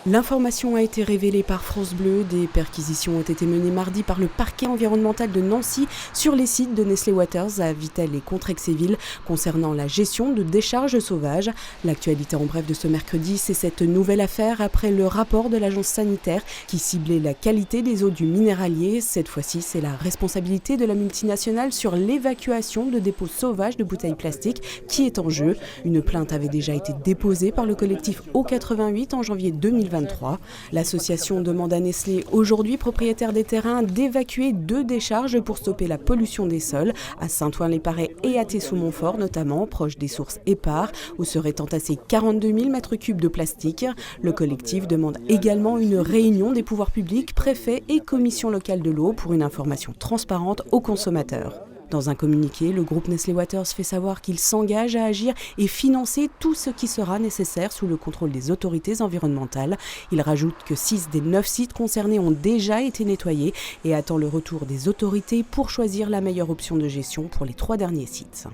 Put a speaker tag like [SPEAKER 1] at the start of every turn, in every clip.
[SPEAKER 1] L'information a été révélée par France Bleu. Des perquisitions ont été menées mardi par le parquet environnemental de Nancy sur les sites de Nestlé Waters à Vittel et Contrexéville concernant la gestion de décharges sauvages. L'actualité en bref de ce mercredi, c'est cette nouvelle affaire après le rapport de l'agence sanitaire qui ciblait la qualité des eaux du minéralier. Cette fois-ci, c'est la responsabilité de la multinationale sur l'évacuation de dépôts sauvages de bouteilles plastiques qui est en jeu. Une plainte avait déjà été déposée par le collectif O88 en janvier 2023. L'association demande à Nestlé, aujourd'hui propriétaire des terrains, d'évacuer 2 décharges pour stopper la pollution des sols, à Saint-Ouen-les-Parets et à Tessou-Montfort notamment, proche des sources épars, où seraient entassés 42 000 mètres cubes de plastique. Le collectif demande également une réunion des pouvoirs publics, préfets et commissions locales de l'eau pour une information transparente aux consommateurs. Dans un communiqué, le groupe Nestlé Waters fait savoir qu'il s'engage à agir et financer tout ce qui sera nécessaire sous le contrôle des autorités environnementales. Il rajoute que 6 des 9 sites concernés ont déjà été nettoyés et attend le retour des autorités pour choisir la meilleure option de gestion pour les 3 derniers sites.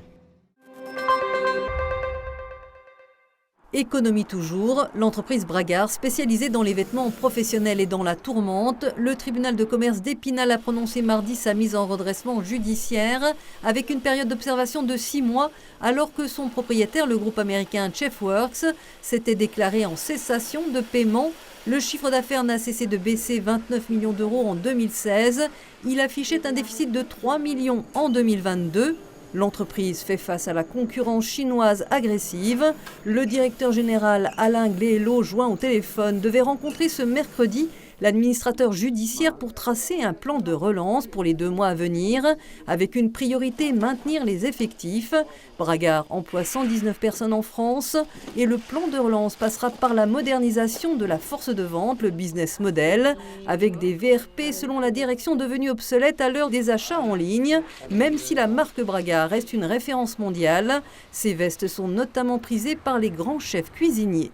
[SPEAKER 2] Économie toujours, l'entreprise Bragard, spécialisée dans les vêtements professionnels et dans la tourmente, le tribunal de commerce d'Épinal a prononcé mardi sa mise en redressement judiciaire avec une période d'observation de 6 mois alors que son propriétaire, le groupe américain Chefworks, s'était déclaré en cessation de paiement. Le chiffre d'affaires n'a cessé de baisser 29 millions d'euros en 2016. Il affichait un déficit de 3 millions en 2022. L'entreprise fait face à la concurrence chinoise agressive. Le directeur général Alain Gléhello, joint au téléphone, devait rencontrer ce mercredi l'administrateur judiciaire pour tracer un plan de relance pour les 2 mois à venir, avec une priorité maintenir les effectifs. Bragard emploie 119 personnes en France et le plan de relance passera par la modernisation de la force de vente, le business model, avec des VRP selon la direction devenue obsolète à l'heure des achats en ligne. Même si la marque Bragard reste une référence mondiale, ces vestes sont notamment prisées par les grands chefs cuisiniers.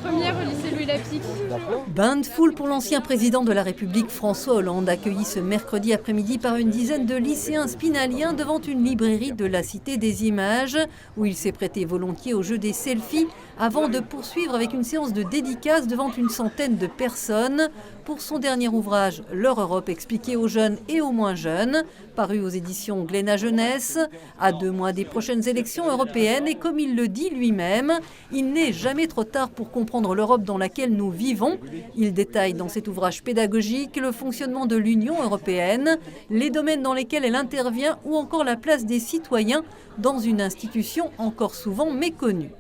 [SPEAKER 3] Première au lycée Louis Lapic.
[SPEAKER 2] Bain de foule pour l'ancien président de la République François Hollande, accueilli ce mercredi après-midi par une dizaine de lycéens spinaliens devant une librairie de la Cité des Images, où il s'est prêté volontiers au jeu des selfies avant de poursuivre avec une séance de dédicace devant une centaine de personnes pour son dernier ouvrage, Leur Europe expliquée aux jeunes et aux moins jeunes, paru aux éditions Glénat Jeunesse, à 2 mois des prochaines élections européennes. Et comme il le dit lui-même, il n'est jamais trop tard pour comprendre l'Europe dans laquelle nous vivons. Il détaille dans cet ouvrage pédagogique le fonctionnement de l'Union européenne, les domaines dans lesquels elle intervient ou encore la place des citoyens dans une institution encore souvent méconnue.